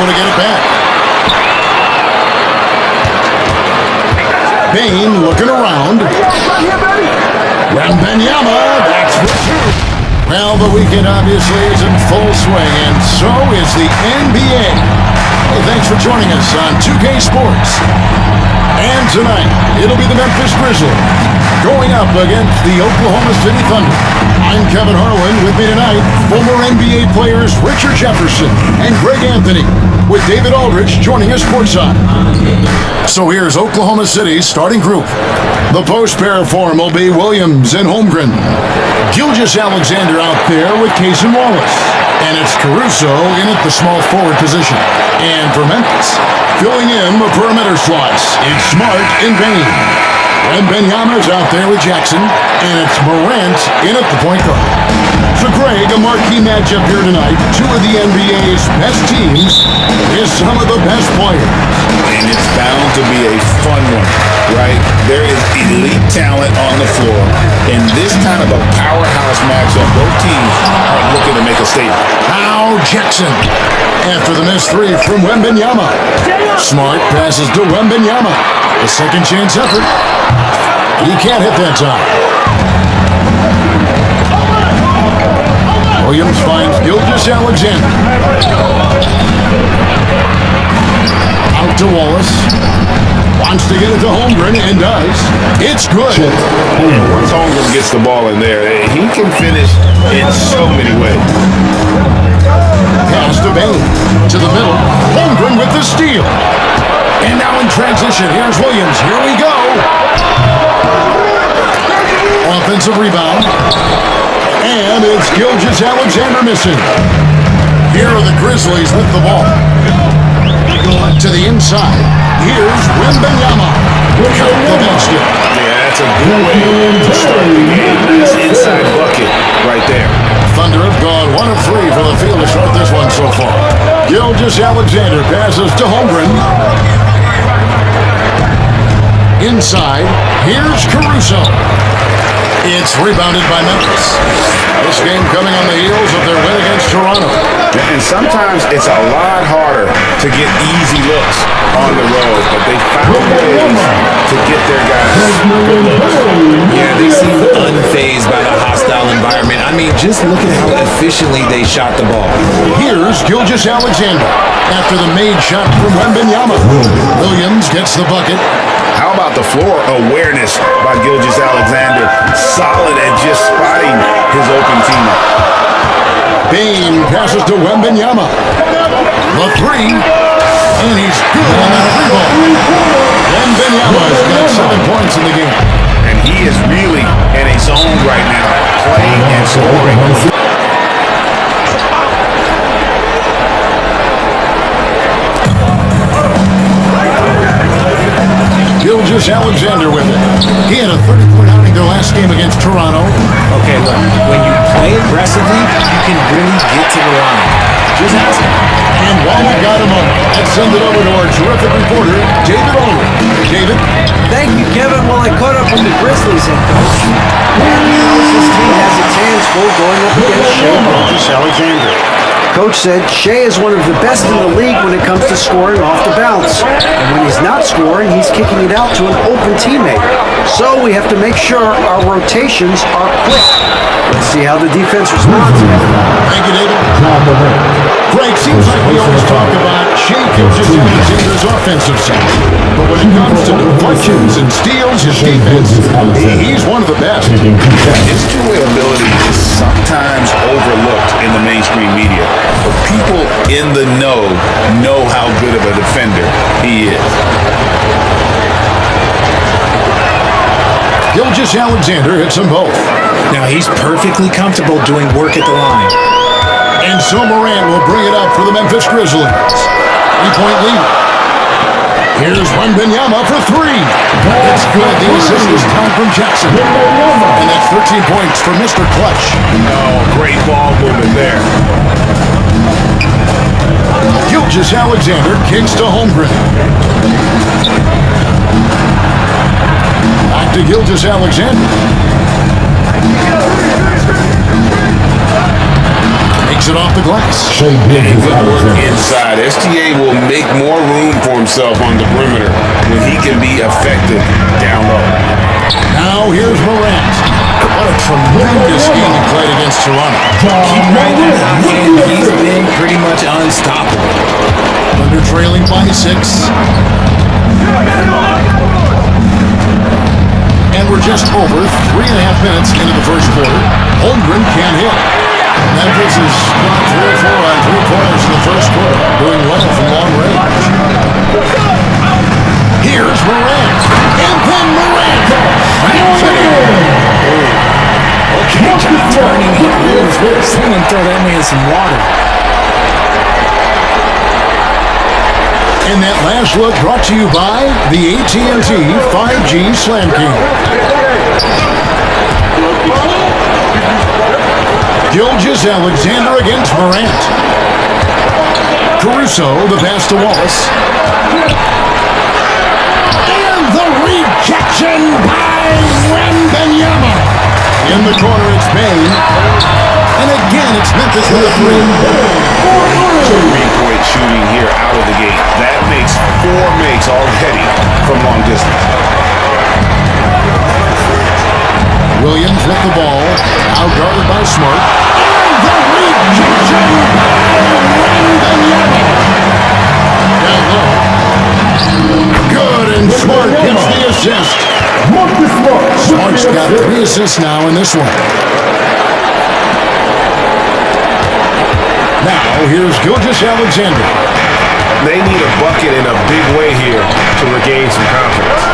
to get it back. Bain looking around. Wembanyama, that's for two. Well, the weekend obviously is in full swing, and so is the NBA. Hey, thanks for joining us on 2K Sports. And tonight, it'll be the Memphis Grizzlies going up against the Oklahoma City Thunder. I'm Kevin Harlan. With me tonight, former NBA players Richard Jefferson and Greg Anthony, with David Aldridge joining us courtside. So here's Oklahoma City's starting group. The post pair form will be Williams and Holmgren. Gilgeous-Alexander out there with Case and Wallace. And it's Caruso in at the small forward position. And for Memphis, filling in the perimeter slots, it's Smart and Bain. Wembanyama's out there with Jackson, and it's Morant in at the point guard. So Greg, a marquee matchup here tonight. Two of the NBA's best teams is some of the best players. And it's bound to be a fun one, right? There is elite talent on the floor. In this kind of a powerhouse matchup, both teams are looking to make a statement. Now Jackson, after the missed three from Wembanyama. Smart passes to Wembanyama. A second chance effort. He can't hit that time. Williams finds Gilgeous-Alexander. Out to Wallace. Wants to get it to Holmgren and does. It's good. Once Holmgren gets the ball in there, he can finish in so many ways. Pass to Bain. To the middle. Holmgren with the steal. And now in transition, here's Williams. Here we go. Offensive rebound. And it's Gilgeous-Alexander missing. Here are the Grizzlies with the ball. To the inside. Here's Wembanyama. Count the basket. Yeah, that's a good way to start the game. Nice inside bucket right there. Thunder have gone 1 of 3 for the field to start this one so far. Gilgeous-Alexander passes to Holmgren. Inside, here's Caruso. It's rebounded by Memphis. This game coming on the heels of their win against Toronto. And sometimes it's a lot harder to get easy looks on the road, but they found ways to get their guys good looks. Yeah, they seem unfazed by the hostile environment. I mean, just look at how efficiently they shot the ball. Here's Gilgeous-Alexander after the made shot from Wembanyama. Williams gets the bucket. How about the floor awareness by Gilgeous-Alexander? Solid at just spotting his open teammate. Bain passes to Wembanyama. The three. And he's good on the three ball. Wembanyama's got 7 points in the game. And he is really in a zone right now, playing and scoring. Gilgeous-Alexander with it. He had a 30-point outing their last game against Toronto. Okay, look, when you play aggressively, you can really get to the line. Just ask him. And while we got him on, let's send it over to our terrific reporter, David Aldridge. David? Thank you, Kevin. Well, I caught up with the Grizzlies head coach. And this team has its hands full going up against Gilgeous-Alexander. Coach said Shea is one of the best in the league when it comes to scoring off the bounce. And when he's not scoring, he's kicking it out to an open teammate. So we have to make sure our rotations are quick. Let's see how the defense responds. Thank you, David. Greg, seems like we always talk about Shea Gilgeous-Alexander's offensive side. But when it comes to deflections and steals his defense, he's one of the best. His two-way ability is sometimes overlooked in the mainstream media, but people in the know how good of a defender he is. Gilgeous-Alexander hits them both. Now, he's perfectly comfortable doing work at the line. And so Morant will bring it up for the Memphis Grizzlies. 3-point lead. Here's Wembanyama for 3. It's good. The assist this time from Jackson. And that's 13 points for Mr. Clutch. Oh, great ball movement there. Gilgeous-Alexander kicks to Holmgren. Back to Gilgeous-Alexander. takes it off the glass. And good work inside. STA will make more room for himself on the perimeter when he can be effective down low. Now here's Morant. What a tremendous game he played against Toronto. Keep right there, and he's been pretty much unstoppable. Thunder trailing by 6. And we're just over 3.5 minutes into the first quarter. Holmgren can't hit. Memphiz has gone 3 or 4 on 3-pointers in the first quarter, doing well from long range. Here's Morant. And then Morant. Okay, job turning it. Someone throw that man some water. And that last look brought to you by the AT&T 5G Slam King. Gilgeous-Alexander against Morant. Caruso, the pass to Wallace. And the rejection by Wembanyama. In the corner, it's Bane. And again, it's Memphiz with a 3. Three-point shooting here out of the gate. That makes 4 makes already from long distance. Williams with the ball, out guarded by Smart. And the rejection by Wembanyama. Down low. Good, and Smart gets the assist. Smart's got 3 assists now in this one. Now, here's Gilgeous-Alexander. They need a bucket in a big way here to regain some confidence.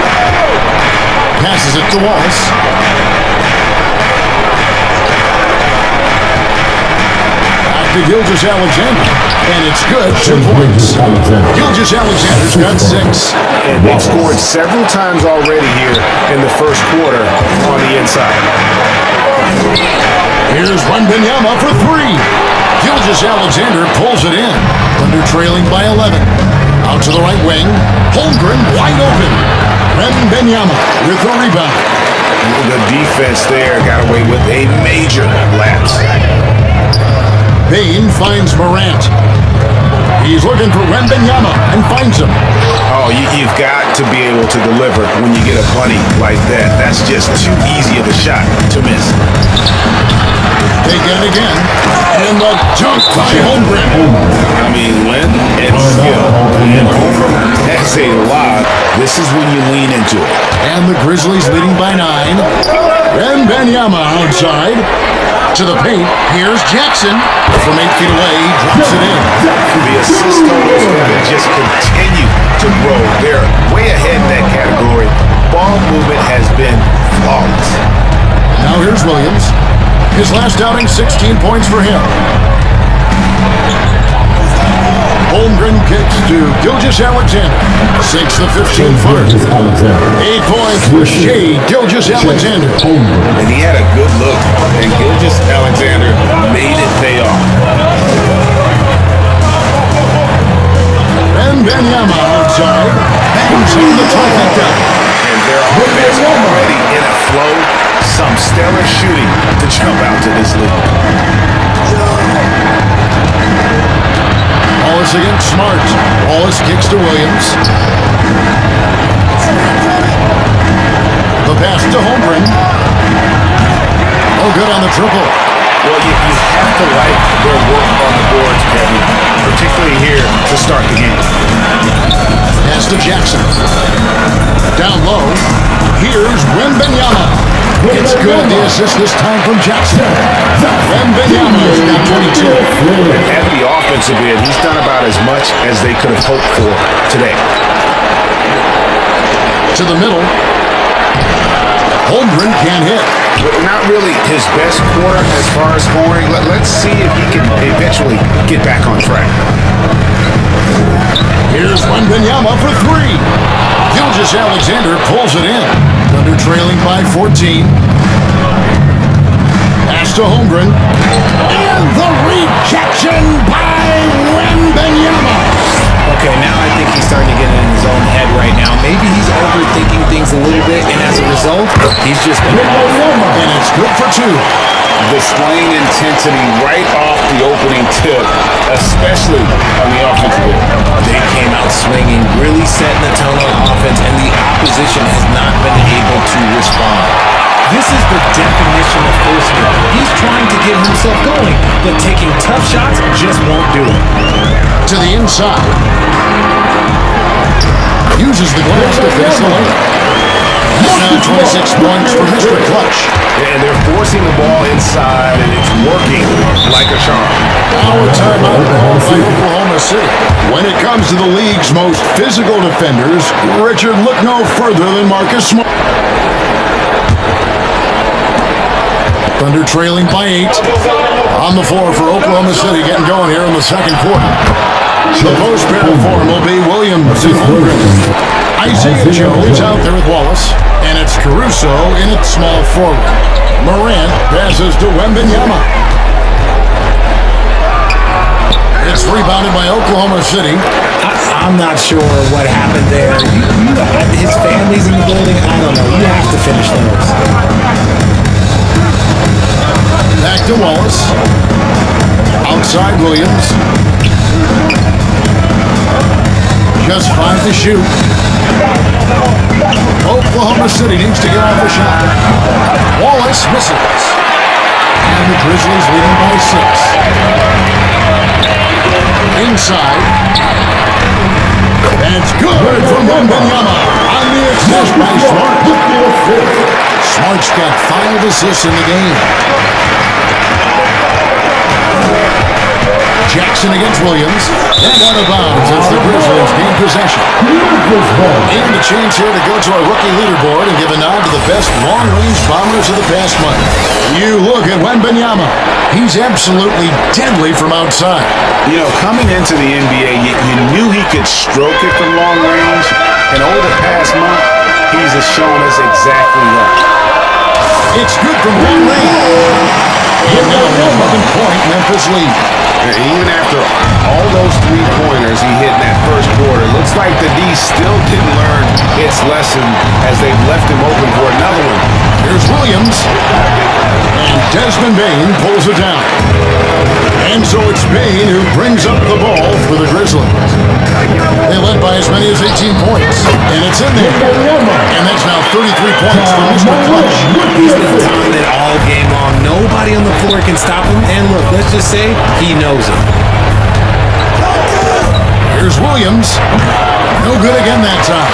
Passes it to Wallace. Back to Gilgeous-Alexander. And it's good. 2 points. Gilgeous-Alexander's got 6. And they've scored several times already here in the first quarter on the inside. Here's Wembanyama for 3. Gilgeous-Alexander pulls it in. Thunder trailing by 11. Out to the right wing. Holmgren wide open. Wembanyama with the rebound. The defense there got away with a major lapse. Bane finds Morant. He's looking for Wembanyama and finds him. Oh, you've got to be able to deliver when you get a bunny like that. That's just too easy of a shot to miss. They get it again. And the dunk by Holmgren. I mean, length and skill. And Holmgren has a lot. This is when you lean into it. And the Grizzlies leading by 9. Wembanyama outside. To the paint. Here's Jackson. From 8 feet away, he drops it in. The assist totals are going to just continue to grow. They're way ahead in that category. Ball movement has been flawless. Now here's Williams. His last outing, 16 points for him. Holmgren kicks to Gilgeous-Alexander. Sinks the 15-footer. 8 points for Shea Gilgeous-Alexander. And he had a good look, and Gilgeous-Alexander made it pay off. Wembanyama outside. Bangs in the trifecta. And their offense already in a flow. Some stellar shooting to jump out to this league. Wallace against Smart. Wallace kicks to Williams. The pass to Holmgren. Oh, good on the triple. Well, you have to like their work on the boards, Kevin, particularly here to start the game. Pass to Jackson. Down low. Here's Wembanyama. It's good. The assist this time from Jackson. Wembanyama's got 22. At the offensive end, he's done about as much as they could have hoped for today. To the middle. Holmgren can't hit. But not really his best quarter as far as scoring. Let's see if he can eventually get back on track. Here's Wembanyama for 3. Gilgeous-Alexander pulls it in. Thunder trailing by 14. Pass to Holmgren. And the rejection by Wembanyama. Okay, now I think he's starting to get in his own head right now. Maybe he's overthinking things a little bit, and as a result, he's just been off. And it's good for 2. displaying intensity right off the opening tip, especially on the offensive end. They came out swinging, really setting the tone on offense, and the opposition has not been able to respond. This is the definition of forcing it. He's trying to get himself going, but taking tough shots just won't do it. To the inside. Uses the glass to finish the lane. That's now 26 points for Mr. Clutch. And they're forcing the ball inside, and it's working like a charm. Our timeout called by Oklahoma City. When it comes to the league's most physical defenders, Richard, look no further than Marcus Smart. Thunder trailing by 8. On the floor for Oklahoma City, getting going here in the second quarter. The post pair form will be Williams and Holmgren. Isaiah Joe is out there with Wallace, and it's Caruso in its small forward. Morant passes to Wembanyama. It's rebounded by Oklahoma City. I'm not sure what happened there. His family's in the building. I don't know. You have to finish those. Back to Wallace. Outside Williams. Just 5 to shoot. Oklahoma City needs to get off a shot. Wallace misses. And the Grizzlies leading by 6. Inside. That's good from Wembanyama on the assist by Smart. Smart's got 5 assists in the game. Jackson against Williams. And out of bounds as the Grizzlies gain possession. And a chance here to go to our rookie leaderboard and give a nod to the best long-range bombers of the past month. You look at Wembanyama. He's absolutely deadly from outside. You know, coming into the NBA, you knew he could stroke it from long range. And over the past month, he's shown us exactly that. It's good from long range. Give down the 11-point Memphis lead. And even after all those three-pointers he hit in that first quarter, looks like the D still didn't learn its lesson as they've left him open for another one. Here's Williams. And Desmond Bane pulls it down. And so it's Bane who brings up the ball for the Grizzlies. They led by as many as 18 points. And it's in there. And that's now 33 points for Mr. Clutch. He's been dominant all game long. Nobody on the floor can stop him. And look, let's just say he knows it. Here's Williams. No good again that time.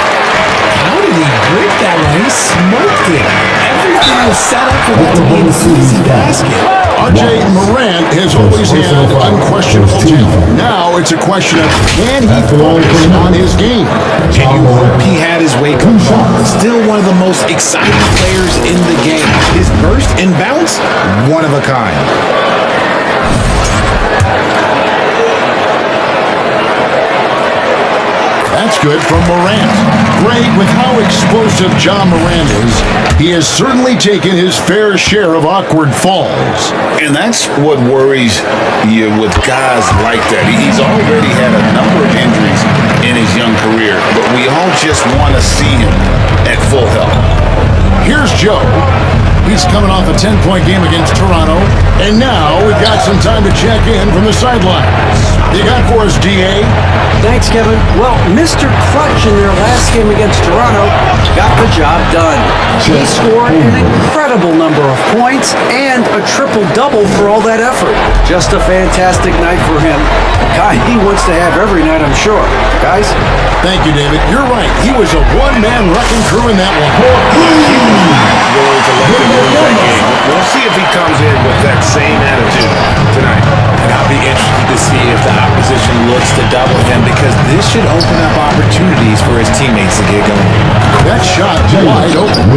How did he break that one? He smoked it. Everything was set up for that to be an easy basket. R.J. Morant has always had unquestionable talent. Now it's a question of can he focus on his game? And you hope he had his wake up call. Still one of the most exciting players in the game. His burst and bounce, one of a kind. That's good from Morant. Great with how explosive John Morant is. He has certainly taken his fair share of awkward falls. And that's what worries you with guys like that. He's already had a number of injuries in his young career, but we all just want to see him at full health. Here's Joe. He's coming off a 10-point game against Toronto. And now we've got some time to check in from the sidelines. You got for us, D.A.? Thanks, Kevin. Well, Mr. Clutch in their last game against Toronto got the job done. He scored an incredible number of points and a triple-double for all that effort. Just a fantastic night for him. A guy he wants to have every night, I'm sure. Guys? Thank you, David. You're right. He was a one-man wrecking crew in that one. Going to let him lose that game. We'll see if he comes in with that same attitude tonight. And I'll be interested to see if the opposition looks to double him, because this should open up opportunities for his teammates to get going. That shot wide open.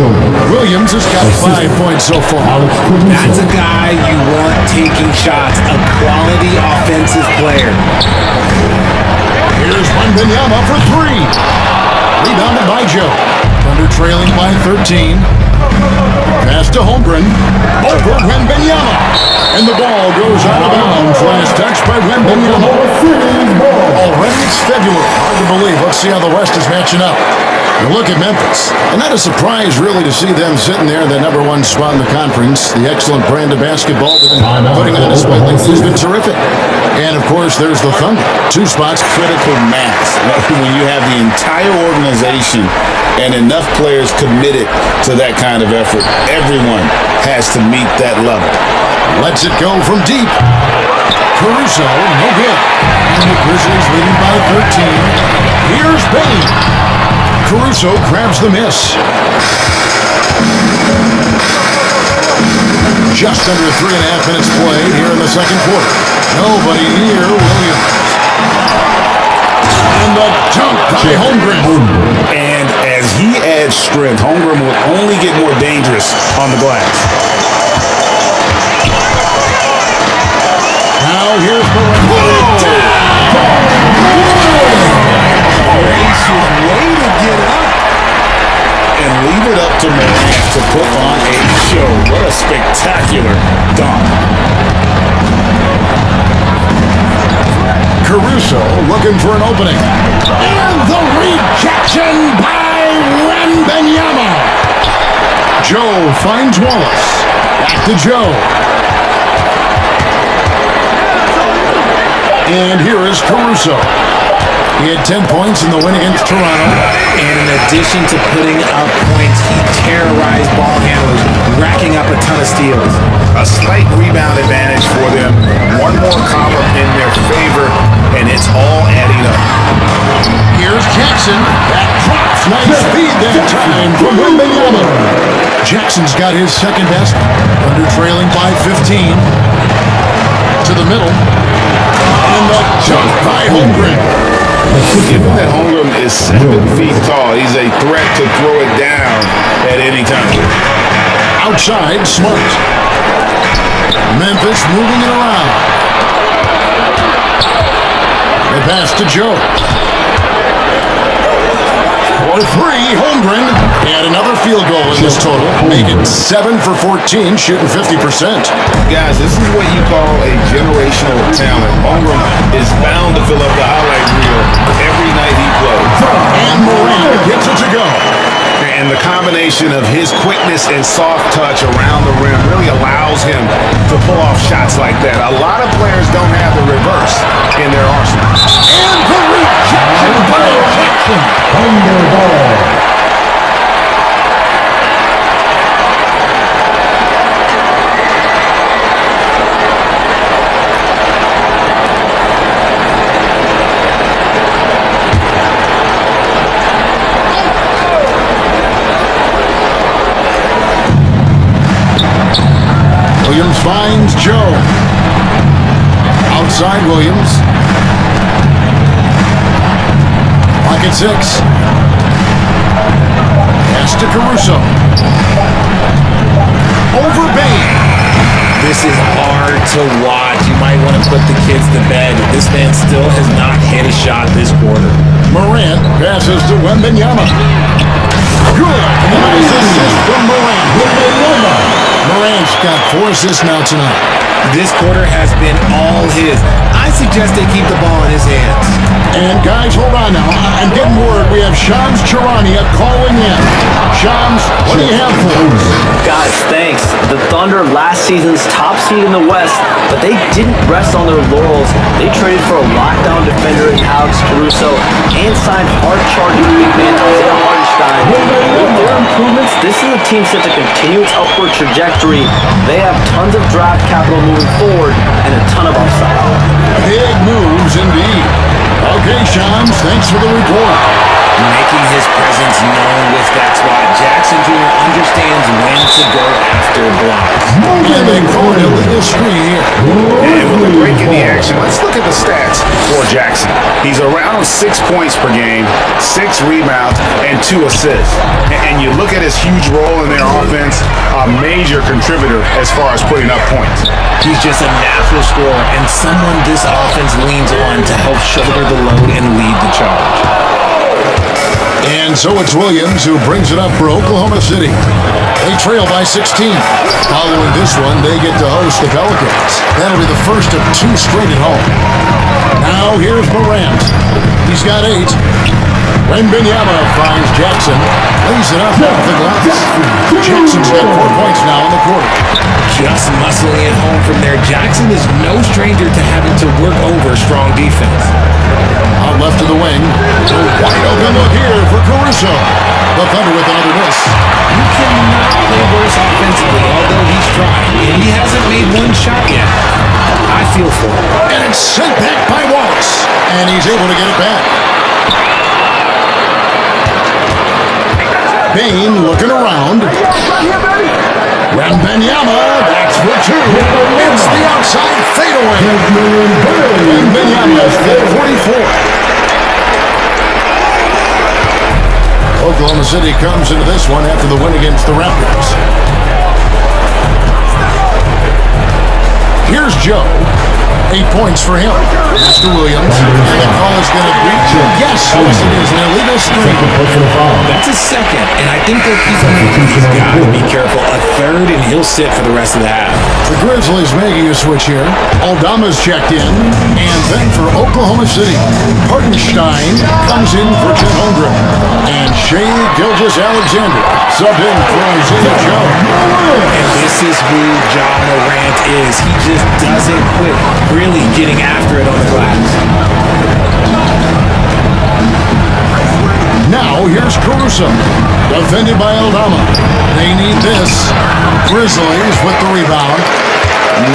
Williams has got 5 points so far. That's a guy you want taking shots, a quality offensive player. Here's Wembanyama for 3. Rebounded by Joe. Thunder trailing by 13. Pass to Holmgren. Over Wembanyama. And the ball goes out of bounds. Last touch by Wembanyama. Already it's February. Hard to believe. Let's see how the West is matching up. You look at Memphiz, and not a surprise really to see them sitting there in the number one spot in the conference. The excellent brand of basketball they've been putting on display lately has been terrific. And of course, there's the Thunder. 2 spots. Critical mass. When you have the entire organization and enough players committed to that kind of effort, everyone has to meet that level. Lets it go from deep. Caruso, no good. And the Grizzlies leading by 13. Here's Benio. Caruso grabs the miss. Just under 3.5 minutes played here in the second quarter. Nobody near Williams. And the dunk by Holmgren. And as he adds strength, Holmgren will only get more dangerous on the glass. Now here's Morant. Gracious way to get up and leave it up to Morant to put on a show. What a spectacular dunk. Caruso looking for an opening. And the rejection by Wembanyama. Joe finds Wallace. Back to Joe. And here is Caruso. He had 10 points in the win against Toronto. And in addition to putting up points, he terrorized ball handlers, racking up a ton of steals. A slight rebound advantage for them. One more column in their favor, and it's all adding up. Here's Jackson. That drops. Nice speed that time from Wembanyama. Jackson's got his second best. Under trailing by 15. To the middle. And the jump by Holmgren. Given that Holmgren is 7 feet tall, he's a threat to throw it down at any time. Outside, Smart. Memphiz moving it around. They pass to Joe. For 3, Holmgren. And another field goal in this total. Make it 7 for 14, shooting 50%. Guys, this is what you call a generational talent. Holmgren is bound to fill up the highlight reel every night he plays. And Morant gets it to go. And the combination of his quickness and soft touch around the rim really allows him to pull off shots like that. A lot of players don't have the reverse in their arsenal. And the rejection by Jackson. Under ball. Williams finds Joe. Outside Williams. Pocket 6. Pass to Caruso. Over Benio. This is hard to watch. You might want to put the kids to bed. This man still has not hit a shot this quarter. Morant passes to Wembanyama. Good. Nice assist from Morant. Morant's got 4 assists now tonight. This quarter has been all his. I suggest they keep the ball in his hands. And guys, hold on now. I'm getting word. We have Shams Charania calling in. Shams, what do you have for us? Guys, thanks. The Thunder last season's top seed in the West, but they didn't rest on their laurels. They traded for a lockdown defender in Alex Caruso and signed hard-charging big man Isaiah Hartenstein. With their improvements, this is a team set to continue its upward trajectory. They have tons of draft capital moving forward and a ton of upside. Big moves indeed. Okay, Shams, thanks for the report. Making his presence known with that spot. Jackson Jr. understands when to go after blocks. And they call it a little screen here. And with a break in the action, let's look at the stats for Jackson. He's around 6 points per game, 6 rebounds, and 2 assists. And you look at his huge role in their offense, a major contributor as far as putting up points. He's just a natural scorer and someone this offense leans on to help shoulder the load and lead the charge. And And so it's Williams who brings it up for Oklahoma City. They trail by 16. Following this one, they get to host the Pelicans. That'll be the first of 2 straight at home. Now here's Morant. He's got 8. Wembanyama finds Jackson. Lays it up off the glass. Jackson's got 4 points now in the quarter. Just muscling it home from there. Jackson is no stranger to having to work over strong defense. Out left to the wing. A wide open look here for Caruso. The Thunder with another miss. You cannot play worse offensively, although he's trying, and he hasn't made one shot yet. I feel for him. And it's sent back by Wallace. And he's able to get it back. Bain looking around. Wembanyama, that's for 2. It's the outside fadeaway. Wembanyama's got 44. Oklahoma City comes into this one after the win against the Raptors. Here's Joe. 8 points for him. Mr. Williams. And the call is going to be, yes, it is an illegal screen. That's a second, and I think that he's got to be careful. A third, and he'll sit for the rest of the half. The Grizzlies making a switch here. Aldama's checked in. And then for Oklahoma City, Hartenstein comes in for Chet Holmgren. And Shea Gilgeous-Alexander subbed in for Isaiah Joe. And this is who Ja Morant is. He just doesn't quit really getting after it on the glass. Now here's Caruso, defended by Aldama. They need this. Grizzlies with the rebound.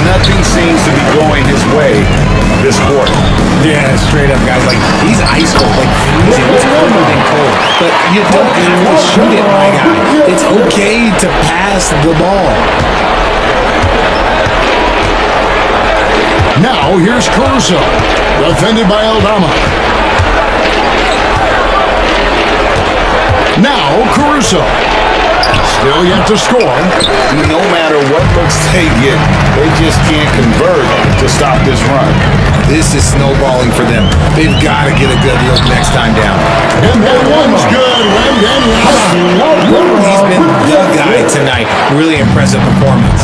Nothing seems to be going his way this quarter. Yeah, straight up, guys. Like, he's ice cold, like freezing. It's colder than cold. But you don't have to shoot it, my guy. It's okay to pass the ball. Now here's Caruso, defended by Aldama. Now Caruso, still yet to score. No matter what looks they get, they just can't convert to stop this run. This is snowballing for them. They've got to get a good look next time down. And that one's good. He's been the guy tonight. Really impressive performance.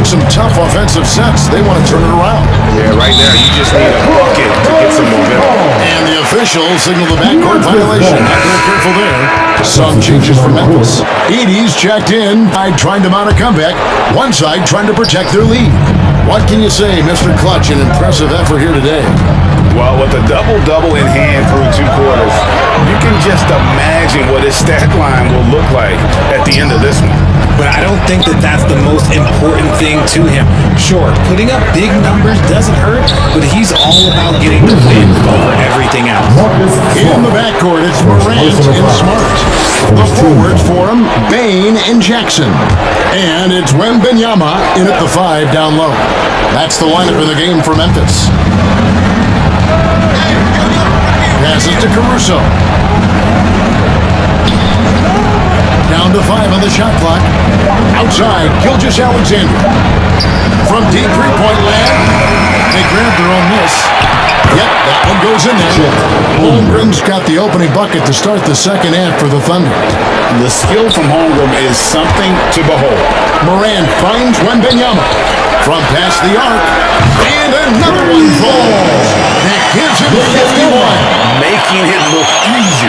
Some tough offensive sets. They want to turn it around. Yeah, right there. You just need a bucket to get some momentum. And the officials signal the backcourt violation. Not very careful there. Some changes for Memphis. Edey's checked in. Trying to mount a comeback. One side trying to protect their lead. What can you say, Mr. Clutch? An impressive effort here today. Well, with a double-double in hand through 2 quarters, you can just imagine what his stat line will look like at the end of this one. But I don't think that that's the most important thing to him. Sure, putting up big numbers doesn't hurt, but he's all about getting the win over everything else. In the backcourt, it's Morant and Smart. The forwards for him, Bain and Jackson. And it's Wembanyama in at the 5 down low. That's the lineup of the game for Memphis. Passes to Caruso. Down to 5 on the shot clock. Outside, Gilgeous-Alexander. From deep three-point land, they grab their own miss. Yep, that one goes in there. Holmgren's got the opening bucket to start the second half for the Thunder. The skill from Holmgren is something to behold. Morant finds Wembanyama. From past the arc. And another one falls. That gives him 51. Making it look easy.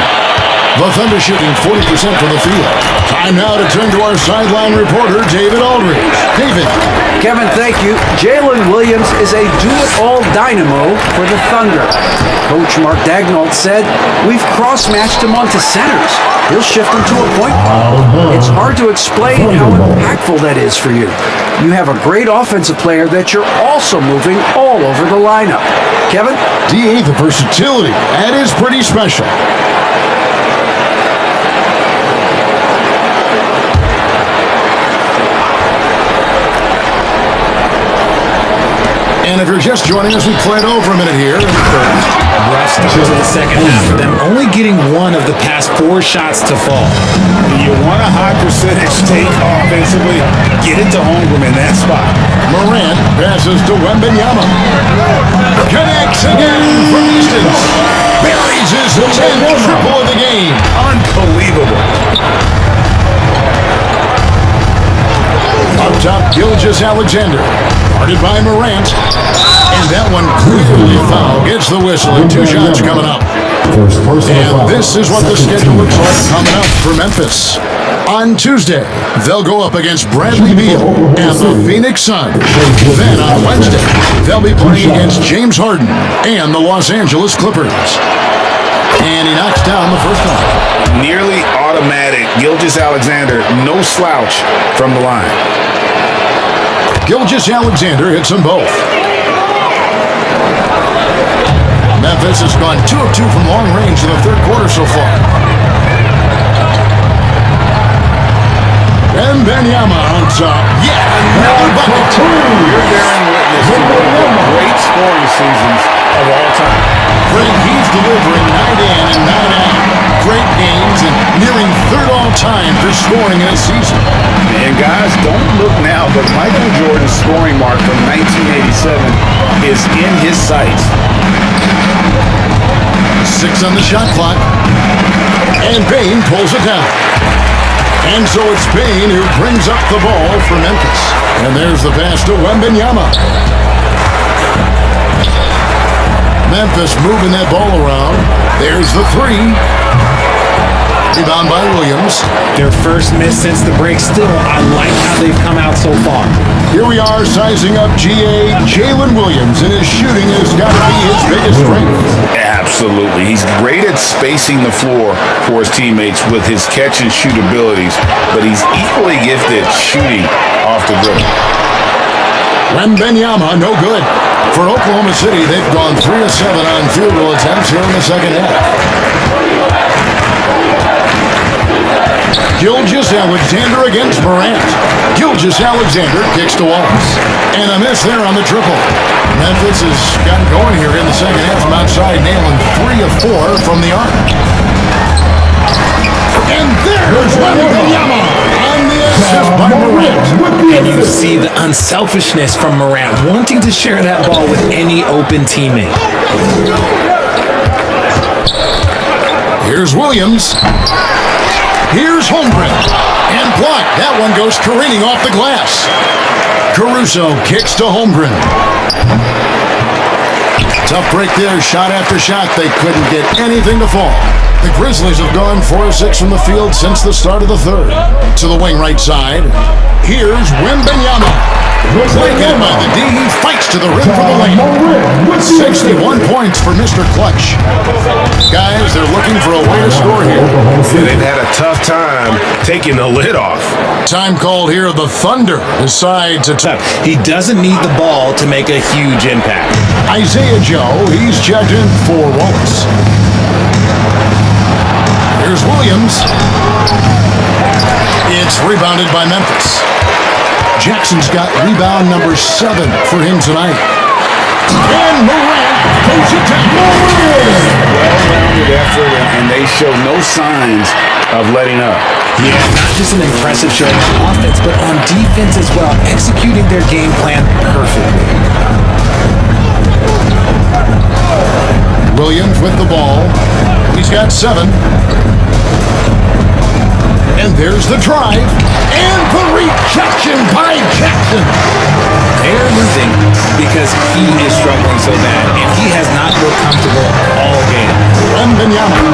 The Thunder shooting 40% from the field. Time now to turn to our sideline reporter, David Aldridge. David. Kevin, thank you. Jalen Williams is a do-it-all dynamo for the Thunder. Coach Mark Daigneault said, "We've cross-matched him onto centers. He'll shift him to a point guard. It's hard to explain how impactful that is for you. You have a great offensive player that you're also moving all over the lineup." Kevin? D.A., the versatility. That is pretty special. And if you're just joining us, we played over a minute here in the third. Rough start to the second half for them, only getting 1 of the past 4 shots to fall. You want a high percentage take offensively, get it to Holmgren in that spot. Morant passes to Wembanyama. Connects again from distance. Buries his 10th triple of the game. game. Unbelievable. Up top, Gilgeous-Alexander. Guarded by Morant. And that one clearly foul. Gets the whistle and 2 shots coming up. And this is what the schedule looks like coming up for Memphis. On Tuesday, they'll go up against Bradley Beal and the Phoenix Suns. Then on Wednesday, they'll be playing against James Harden and the Los Angeles Clippers. And he knocks down the first one. Nearly automatic. Gilgeous-Alexander, no slouch from the line. Gilgeous-Alexander hits them both. Memphis has gone 2 of 2 from long range in the third quarter so far. And Benio on top. Yeah, another bucket. You're bearing witness to one of the great scoring seasons of all time. Greg, he's delivering 9 in and 9 out. Great games and nearing third all-time for scoring in a season. And guys, don't look now, but Michael Jordan's scoring mark from 1987 is in his sights. 6 on the shot clock. And Bane pulls it down. And so it's Bane who brings up the ball for Memphis. And there's the pass to Wembanyama. Memphis moving that ball around. There's the 3. Rebound by Williams. Their first miss since the break. Still, I like how they've come out so far. Here we are sizing up GA. Jalen Williams, and his shooting has got to be his biggest strength. Absolutely. He's great at spacing the floor for his teammates with his catch and shoot abilities, but he's equally gifted shooting off the dribble. Wembanyama, no good. For Oklahoma City, they've gone 3 of 7 on field goal attempts here in the second half. Gilgeous-Alexander against Morant. Gilgeous-Alexander kicks to Wallace. And a miss there on the triple. Memphis has gotten going here in the second half from outside, nailing 3 of 4 from the arc. And there's Wembanyama on the assist by Morant. And you see the unselfishness from Morant, wanting to share that ball with any open teammate. Here's Williams. Here's Holmgren. And blocked. That one goes careening off the glass. Caruso kicks to Holmgren. Tough break there. Shot after shot. They couldn't get anything to fall. The Grizzlies have gone 4 of 6 from the field since the start of the third. To the wing right side. Here's Wembanyama. Blanketed by the D, he fights to the rim for the lane. 61 points for Mr. Clutch. Guys, they're looking for a way to score here. They've had a tough time taking the lid off. Time called here. The Thunder decide to He doesn't need the ball to make a huge impact. Isaiah Joe, he's checked in for Wallace. Here's Williams. It's rebounded by Memphis. Jackson's got rebound number 7 for him tonight. And Morant goes it down. Well-rounded effort, and they show no signs of letting up. Yeah, not just an impressive showing on offense, but on defense as well, executing their game plan perfectly. Williams with the ball. He's got 7. And there's the drive. And the rejection by Jackson. They're losing because he is struggling so bad, and he has not looked comfortable all game. Wembanyama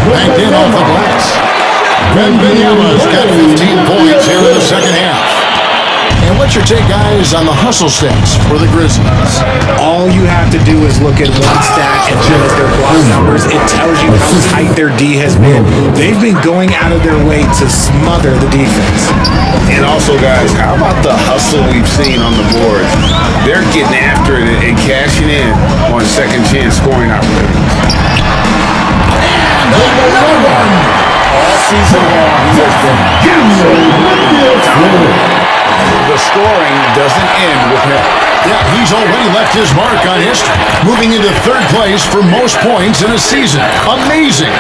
backed in off the glass. Wembanyama's got 15 points here in the second half. And what's your take, guys, on the hustle stats for the Grizzlies? All you have to do is look at one stat and just their block numbers. It tells you how tight their D has been. They've been going out of their way to smother the defense. And also, guys, how about the hustle we've seen on the boards? They're getting after it and cashing in on second chance scoring opportunities. And another one. All season long, he has been the scoring doesn't end with him. Yeah, he's already left his mark on history, moving into third place for most points in a season. Amazing.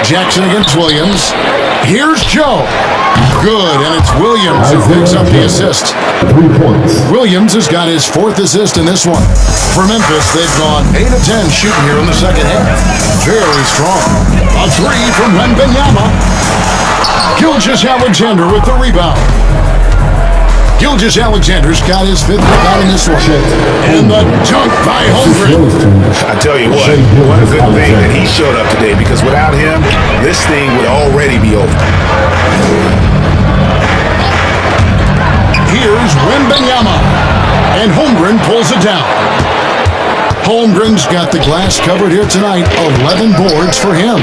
Jackson against Williams. Here's Joe. Good, and it's Williams who picks up the assist. 3 points. Williams has got his 4th assist in this one. For Memphis, they've gone 8 of 10 shooting here in the second half. Very strong. A 3 from Wembanyama. Gilgeous-Alexander with the rebound. Gilgeous-Alexander's got his 5th rebound in this one. And the dunk by Holmgren. I tell you what a good thing that he showed up today, because without him, this thing would already be over. Here's Wembanyama. And Holmgren pulls it down. Holmgren's got the glass covered here tonight. 11 boards for him.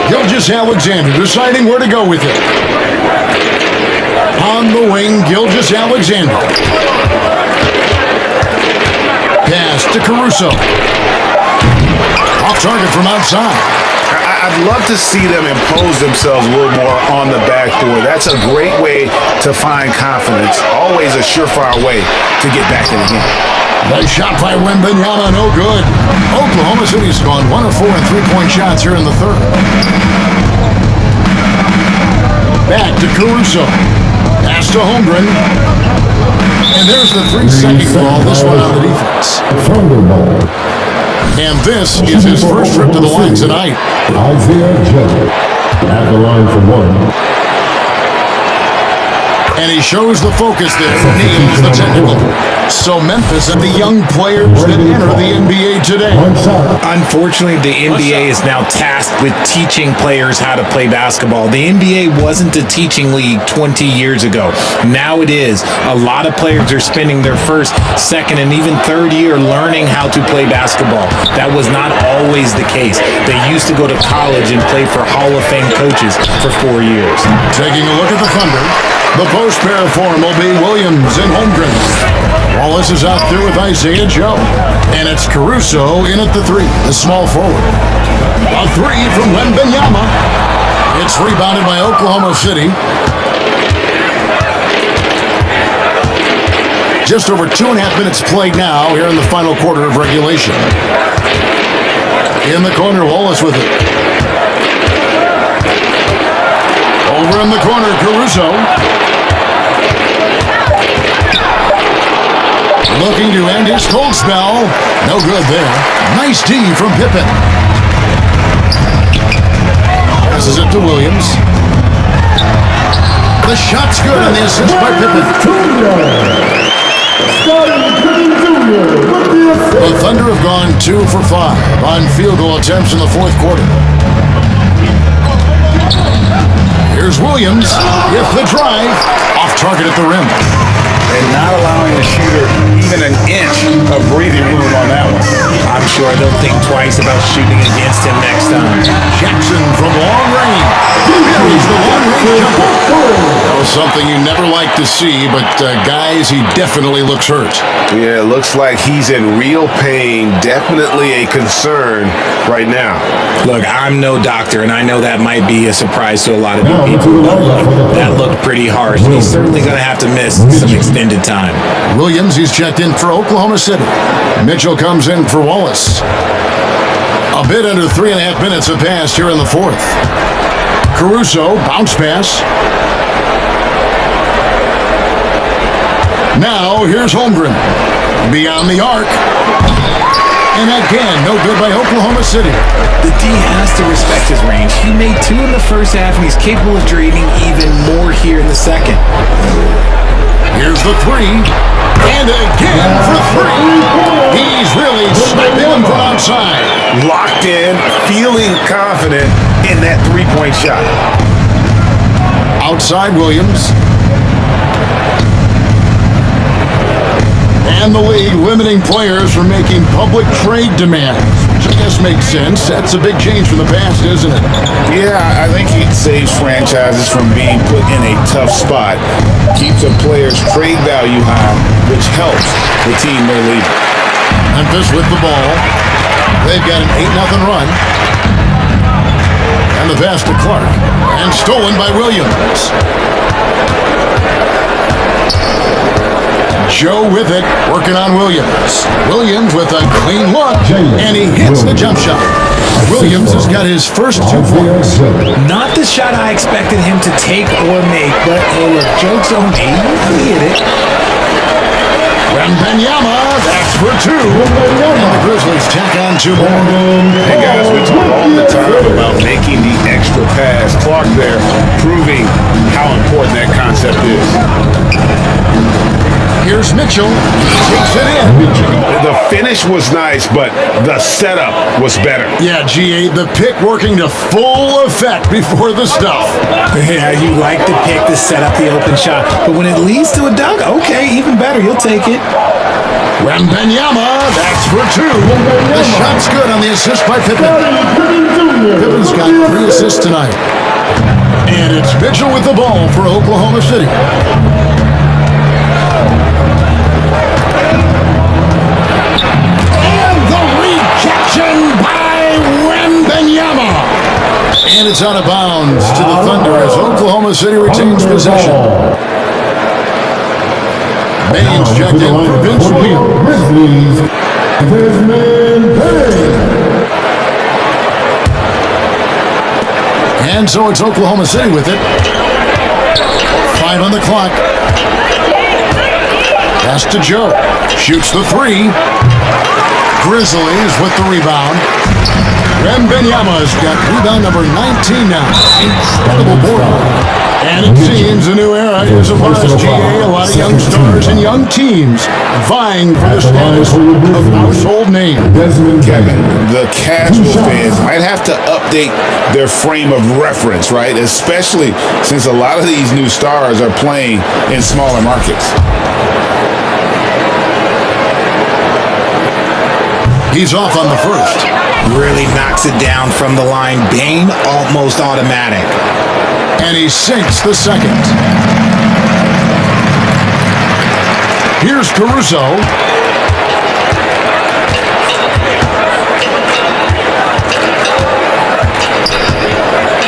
Gilgeous-Alexander deciding where to go with it. On the wing, Gilgeous-Alexander. Pass to Caruso. Off target from outside. I'd love to see them impose themselves a little more on the backboard. That's a great way to find confidence. Always a surefire way to get back in the game. Nice shot by Wembanyama, no good. Oklahoma City's gone 1 of 4 in 3-point shots here in the third. Back to Caruso. Pass to Holmgren. And there's the 3-second ball. This one on the defense. And this is his first trip to the line tonight. Isaiah Joe at the line for 1. And he shows the focus there. Nails the technical. So Memphis and the young players that enter the NBA today. Unfortunately, the NBA is now tasked with teaching players how to play basketball. The NBA wasn't a teaching league 20 years ago. Now it is. A lot of players are spending their first, second, and even third year learning how to play basketball. That was not always the case. They used to go to college and play for Hall of Fame coaches for 4 years. Taking a look at the Thunder. The post pair for him will be Williams and Holmgren. Wallace is out there with Isaiah Joe. And it's Caruso in at the 3, the small forward. A 3 from Wembanyama. It's rebounded by Oklahoma City. Just over 2.5 minutes played now here in the final quarter of regulation. In the corner, Wallace with it. Over in the corner, Caruso. Looking to end his cold spell. No good there. Nice D from Pippen. Passes it to Williams. The shot's good and the assist by Pippen. The Thunder have gone 2 for 5 on field goal attempts in the fourth quarter. Here's Williams with the drive. Off target at the rim. And not allowing the shooter even an inch of breathing room on that one. I'm sure they'll think twice about shooting against him next time. Jackson from long range. Buries the long-range jumper. That was something you never like to see, but guys, he definitely looks hurt. Yeah, it looks like he's in real pain. Definitely a concern right now. Look, I'm no doctor, and I know that might be a surprise to a lot of you people. That looked pretty harsh, and he's certainly going to have to miss some extended time. Williams, he's checked in for Oklahoma City. Mitchell comes in for Wallace. A bit under 3.5 minutes have passed here in the fourth. Caruso, bounce pass. Now, here's Holmgren. Beyond the arc. And again, no good by Oklahoma City. The D has to respect his range. He made 2 in the first half, and he's capable of draining even more here in the second. Here's the 3. And again for 3. He's really sniping him from outside. Locked in, feeling confident in that 3-point shot. Outside Williams. And the league limiting players from making public trade demands, which I guess makes sense. That's a big change from the past, isn't it? Yeah, I think it saves franchises from being put in a tough spot. Keeps a player's trade value high, which helps the team they're leading. Memphis with the ball. They've got an 8-0 run. And the pass to Clark. And stolen by Williams. Joe with it, working on Williams. Williams with a clean look, and he hits the jump shot. Williams has got his first 2 points. Not the shot I expected him to take or make, but hey, look, joke's on me. He hit it. Wembanyama, that's for 2. And the Grizzlies tack on 2 more. Hey guys, we talk all the time about making the extra pass. Clark there proving how important that concept is. Here's Mitchell. He takes it in. The finish was nice, but the setup was better. Yeah, GA, the pick working to full effect before the stuff. Yeah, you like the pick to set up the open shot, but when it leads to a dunk, okay, even better, you'll take it. Wembanyama, that's for 2. The shot's good on the assist by Pippen. Pippen's got 3 assists tonight. And it's Mitchell with the ball for Oklahoma City. By Wembanyama. And it's out of bounds to the Thunder as Oklahoma City retains possession. Baines checked in for Vince Williams. And so it's Oklahoma City with it. 5 on the clock. Pass to Joe. Shoots the 3. Grizzlies with the rebound. Wembanyama's got rebound number 19 now. Incredible board. And it seems a new era is upon us, GA. A lot of young stars and young teams vying for the status of household name. Kevin, the casual fans might have to update their frame of reference, right? Especially since a lot of these new stars are playing in smaller markets. He's off on the first. Really knocks it down from the line. Bane, almost automatic. And he sinks the second. Here's Caruso.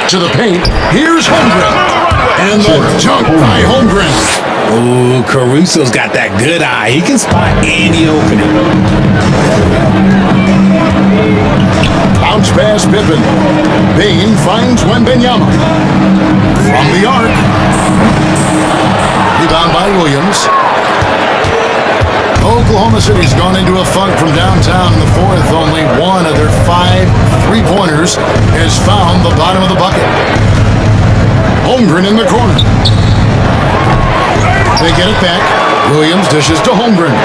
To the paint. Here's Holmgren. And the dunk by Holmgren. Ooh, Caruso's got that good eye. He can spot any opening. Bounce pass Pippen. Bane finds Wembanyama. From the arc. Rebound by Williams. Oklahoma City's gone into a funk from downtown in the fourth. Only one of their 5 3-pointers has found the bottom of the bucket. Holmgren in the corner. They get it back. Williams dishes to Holmgren.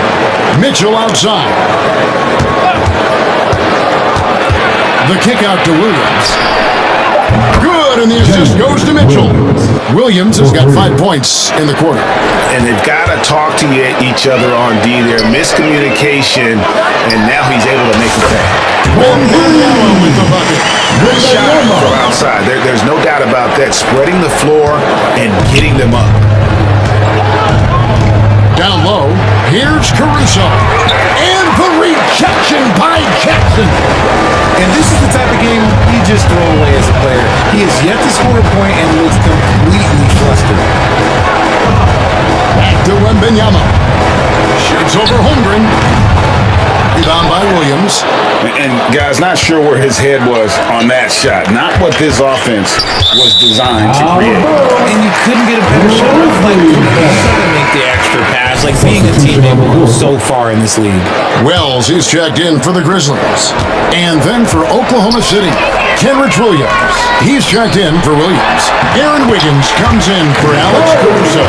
Mitchell outside. The kick out to Williams. Good, and the assist goes to Mitchell. Williams has got 5 points in the quarter. And they've got to talk to each other on D there. Miscommunication, and now he's able to make the pay. Wembanyama with the bucket. Good shot from outside. There's no doubt about that. Spreading the floor and getting them up. Down low, here's Caruso. And the rejection by Jackson. And this is the type of game you just throw away as a player. He has yet to score a point and looks completely flustered. Back to Wembanyama. Shoots over Holmgren. Rebound by Williams. And guys, not sure where his head was on that shot. Not what this offense was designed to create. And you couldn't get a better shot. Like, you gotta make the extra pass. Like, being a teammate will go so far in this league. Wells, he's checked in for the Grizzlies. And then for Oklahoma City, Kenrich Williams. He's checked in for Williams. Aaron Wiggins comes in for Alex Caruso.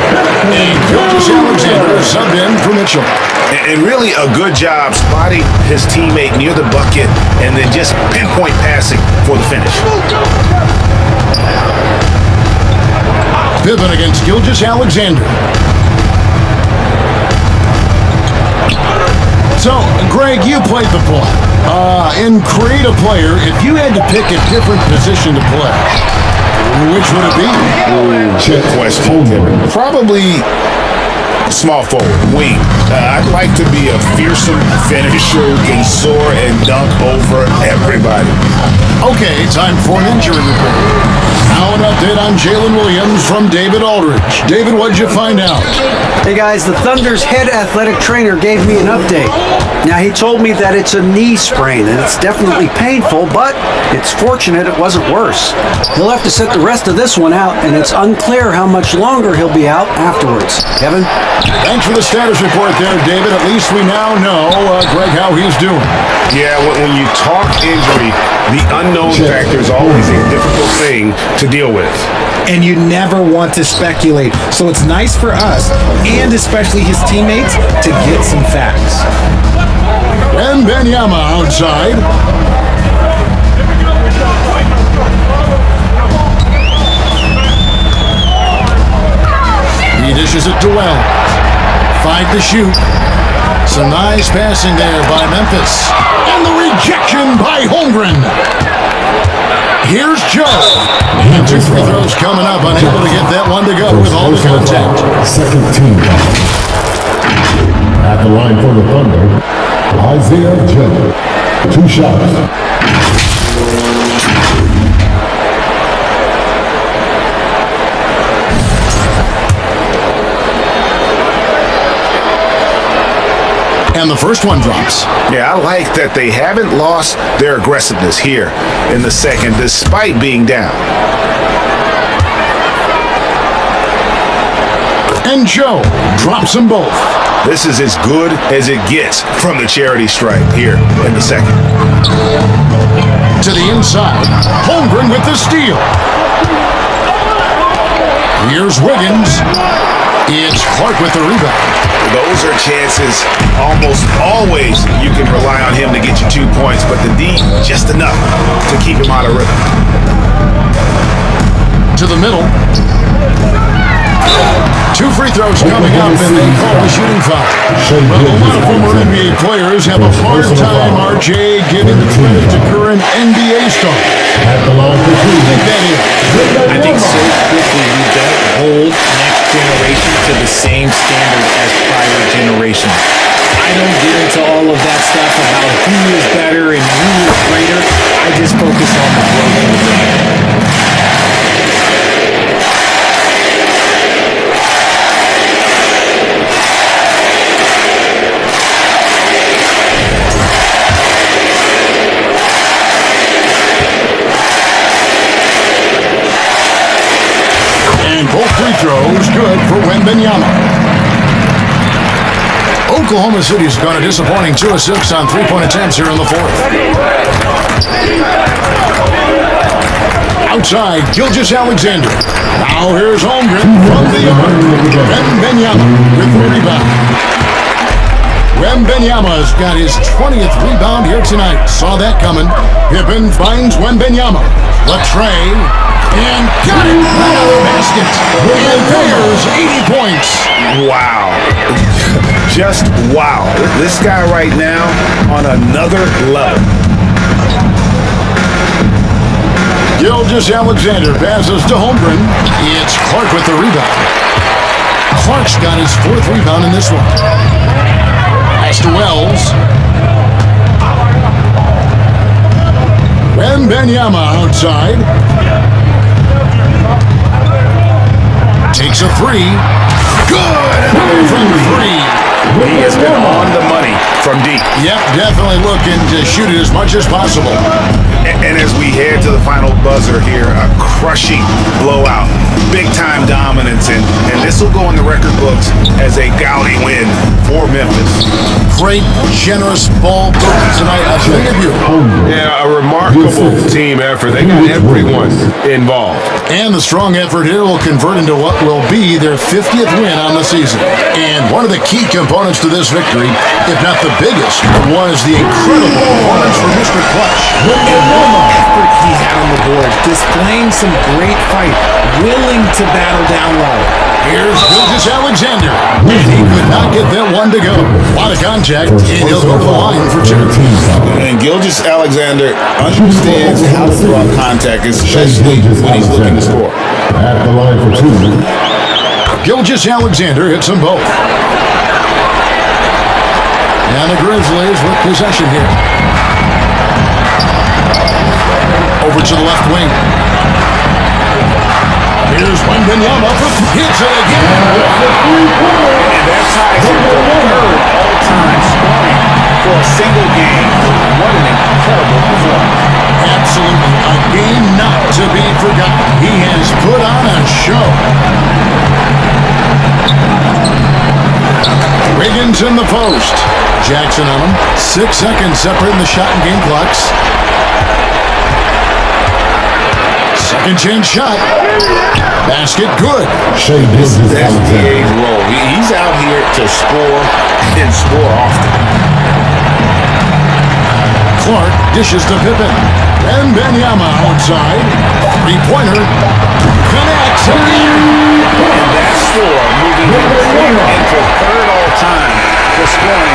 And Gilgeous Alexander subbed in for Mitchell. And really a good job spotting his teammate near the bucket and then just pinpoint passing for the finish. Pippen against Gilgeous Alexander. So, Greg, you played the play. In Create a Player, if you had to pick a different position to play, which would it be? Good question. Probably Small forward, wing. I'd like to be a fearsome finisher who can soar and dunk over everybody. Okay, time for an injury report. Now an update on Jalen Williams from David Aldridge. David, what'd you find out? Hey guys, the Thunder's head athletic trainer gave me an update. Now he told me that it's a knee sprain and it's definitely painful, but it's fortunate it wasn't worse. He'll have to sit the rest of this one out, and it's unclear how much longer he'll be out afterwards. Kevin? Thanks for the status report there, David. At least we now know, Greg, how he's doing. Yeah, when you talk injury, the unknown factor is always a difficult thing to deal with. And you never want to speculate. So it's nice for us, and especially his teammates, to get some facts. And Benyama outside. He dishes it to Wells. 5 to shoot. Some nice passing there by Memphiz. And the rejection by Holmgren. Here's Joe. And 2 free throws coming up. Unable to get that one to go with all the contact. Second team foul. At the line for the Thunder, Isaiah Joe. 2 shots. And the first one drops. Yeah, I like that they haven't lost their aggressiveness here in the second, despite being down. And Joe drops them both. This is as good as it gets from the charity stripe here in the second. To the inside. Holmgren with the steal. Here's Wiggins. It's Clark with the rebound. Those are chances almost always you can rely on him to get you 2 points, but the D just enough to keep him out of rhythm. To the middle. 2 free throws coming up, and they call the shooting foul. Well, a lot of former NBA players have a hard time, RJ, giving the credit to current NBA stars. At the line for 2. I think so quickly we don't hold next generation to the same standard as prior generations. I don't get into all of that stuff about who is better and who is greater. I just focus on the growth of the game. Both free throws good for Wembanyama. Oklahoma City's gone a disappointing 2 of 6 on 3-point attempts here in the fourth. Outside, Gilgeous-Alexander. Now here's Holmgren from the arc. Wembanyama with the rebound. Wembanyama's got his 20th rebound here tonight. Saw that coming. Pippen finds Wembanyama. Latrey. And got it right out of the basket. And there's 80 points. Wow. Just wow. This guy right now on another level. Gilgeous-Alexander passes to Holmgren. It's Clark with the rebound. Clark's got his 4th rebound in this one. Pass to Wells. Wembanyama outside. Takes a 3. Good! Another from 3. He has been on the money from deep. Yep, definitely looking to shoot it as much as possible. And as we head to the final buzzer here, a crushing blowout. Big-time dominance, and this will go in the record books as a gaudy win for Memphis. Great, generous ball tonight. I think of you. Yeah, a remarkable team effort. They got everyone involved. And the strong effort here will convert into what will be their 50th win on the season. And one of the key components to this victory, if not the biggest, was the incredible performance from Mr. Clutch. And what effort he had on the board, displaying some great fight, willing to battle down low. Here's Gilgeous-Alexander, and he could not get that one to go. A lot of contact, and he'll go to the line for 2. And Gilgeous-Alexander understands how to throw out contact, especially when he's looking to score. At the line for 2. Gilgeous-Alexander hits them both. And the Grizzlies with possession here. Over to the left wing. Here's Wembanyama. Hits it again. And that ties him for third all-time scoring for a single game. What an incredible performance. Absolutely. A game not to be forgotten. He has put on a show. Wiggins in the post. Jackson on him. 6 seconds separating the shot and game clocks. Second chance shot. Basket good. That's DA's role. He's out here to score and score often. Clark dishes to Pippen. And Benyama outside. Three-pointer. Connects again. And that score moving from into third all-time for scoring